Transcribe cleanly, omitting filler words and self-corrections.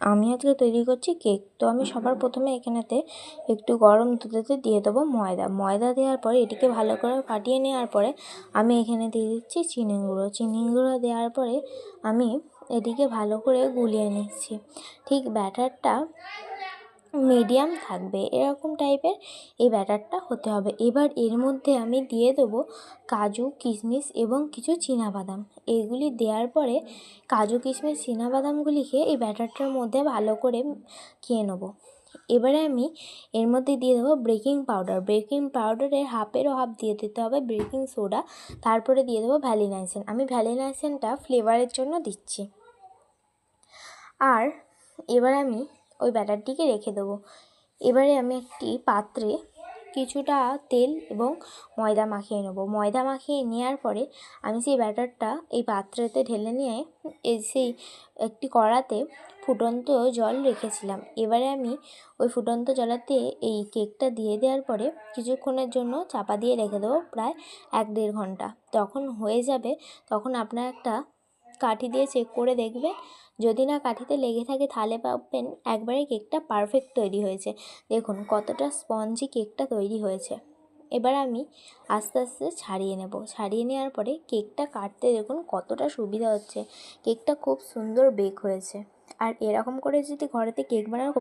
আমি আজকে তৈরি করছি কেক। তো আমি সবার প্রথমে এখানেতে একটু গরম দুধেতে দিয়ে দেবো ময়দা দেওয়ার পরে এটিকে ভালো করে ফাটিয়ে নেওয়ার পরে আমি এখানে দিয়ে দিচ্ছি চিনি গুঁড়ো দেওয়ার পরে আমি এটিকে ভালো করে গুলিয়ে নিচ্ছি। ঠিক ব্যাটারটা মিডিয়াম থাকবে, এরকম টাইপের এই ব্যাটারটা হতে হবে। এবার এর মধ্যে আমি দিয়ে দেবো কাজু, কিশমিশ এবং কিছু চীনাবাদাম। এগুলি দেওয়ার পরে কাজু, কিশমিশ, চীনাবাদামগুলিকে এই ব্যাটারটার মধ্যে ভালো করে খেয়ে নেবো। এবারে আমি এর মধ্যে দিয়ে দেবো বেকিং পাউডারের হাফেরও হাফ দিয়ে দিতে হবে বেকিং সোডা। তারপরে দিয়ে দেবো ভ্যানিলা এসেন্স। আমি ভ্যানিলা এসেন্সটা ফ্লেভারের জন্য দিচ্ছি। আর এবার আমি ওই ব্যাটারটিকে রেখে দেবো। এবারে আমি একটি পাত্রে কিছুটা তেল এবং ময়দা মাখিয়ে নেবো। ময়দা মাখিয়ে নেওয়ার পরে আমি সেই ব্যাটারটা এই পাত্রেতে ঢেলে নিয়ে সেই একটি কড়াতে ফুটন্ত জল রেখেছিলাম। এবারে আমি ওই ফুটন্ত জলেতে এই কেকটা দিয়ে দেওয়ার পরে কিছুক্ষণের জন্য চাপা দিয়ে রেখে দেবো, প্রায় 1-1.5 ঘন্টা। তখন হয়ে যাবে, তখন আপনার একটা কাঠি দিয়ে চেক করে দেখবেন। যদি না কাঠিতে লেগে থাকে তাহলে ভাববেন একবারে কেকটা পারফেক্ট তৈরি হয়েছে। দেখুন কতটা স্পঞ্জি কেকটা তৈরি হয়েছে। এবার আমি আস্তে আস্তে ছাড়িয়ে নেব। ছাড়িয়ে নেওয়ার পরে কেকটা কাটতে দেখুন কতটা সুবিধা হচ্ছে। কেকটা খুব সুন্দর বেক হয়েছে। আর এরকম করে যদি ঘরেতে কেক বানানো